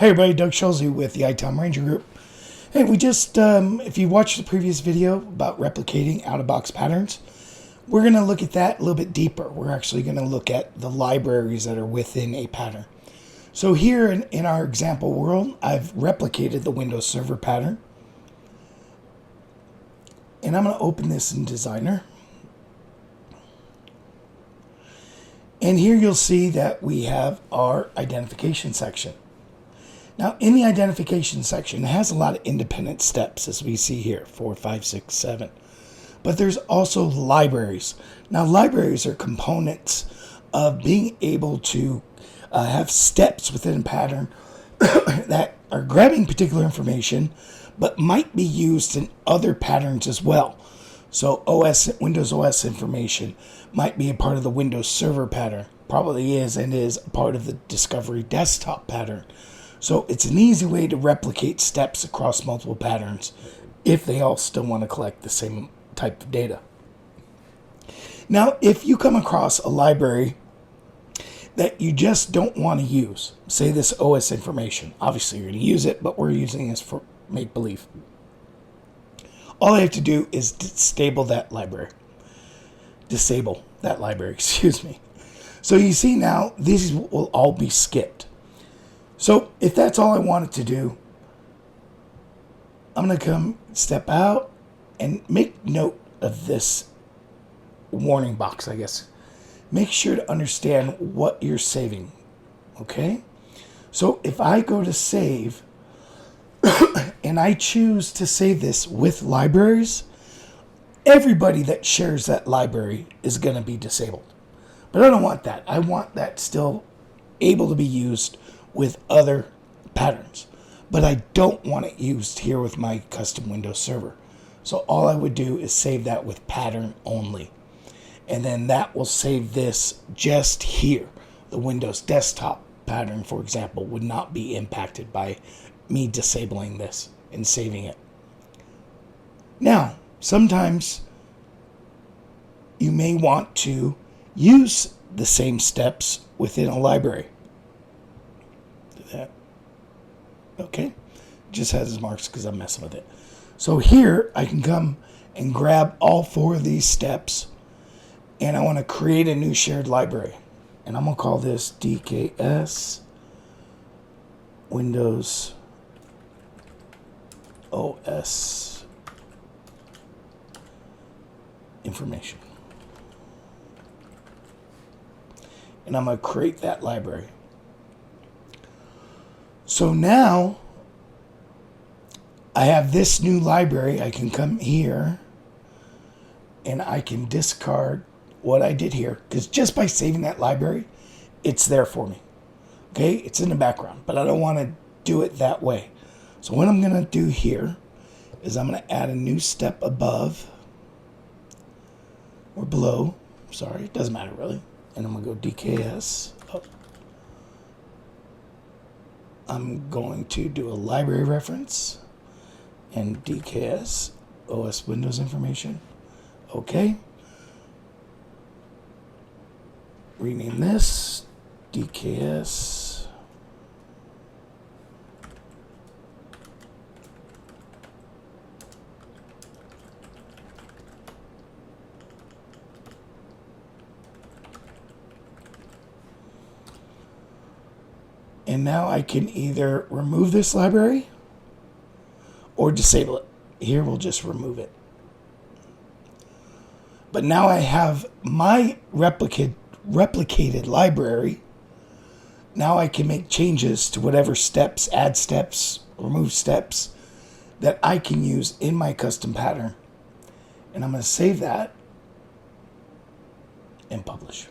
Hey everybody, Doug Schulze with the iTown Ranger Group. Hey, we just, if you watched the previous video about replicating out-of-box patterns, we're going to look at that a little bit deeper. We're actually going to look at the libraries that are within a pattern. So here in our example world, I've replicated the Windows Server pattern. And I'm going to open this in Designer. And here you'll see that we have our identification section. Now, in the identification section, it has a lot of independent steps, as we see here, 4, 5, 6, 7. But there's also libraries. Now, libraries are components of being able to have steps within a pattern that are grabbing particular information, but might be used in other patterns as well. So Windows OS information might be a part of the Windows Server pattern. Probably is and is a part of the Discovery Desktop pattern. So it's an easy way to replicate steps across multiple patterns if they all still want to collect the same type of data. Now, if you come across a library that you just don't want to use, say this OS information, obviously you're going to use it, but we're using this for make-believe. All I have to do is disable that library. Excuse me. So you see now, these will all be skipped. So if that's all I wanted to do, I'm going to come step out and make note of this warning box, I guess. Make sure to understand what you're saving, okay? So if I go to save and I choose to save this with libraries, everybody that shares that library is going to be disabled. But I don't want that. I want that still able to be used with other patterns, but I don't want it used here with my custom Windows Server. So all I would do is save that with pattern only, and then that will save this just here. The Windows Desktop pattern, for example, would not be impacted by me disabling this and saving it. Now, sometimes you may want to use the same steps within a library. That. Okay, just has its marks because I'm messing with it. So here I can come and grab all 4 of these steps, and I want to create a new shared library, and I'm going to call this DKS Windows OS information, and I'm going to create that library. So now I have this new library. I can come here and I can discard what I did here, because just by saving that library, it's there for me. Okay, it's in the background, but I don't want to do it that way. So what I'm going to do here is I'm going to add a new step above or below. Sorry, it doesn't matter really. And I'm going to go DKS up. I'm going to do a library reference and DKS OS Windows information. Okay. Rename this DKS and now I can either remove this library or disable it. Here we'll just remove it. But now I have my replicated library. Now I can make changes to whatever steps, add steps, remove steps that I can use in my custom pattern. And I'm going to save that and publish.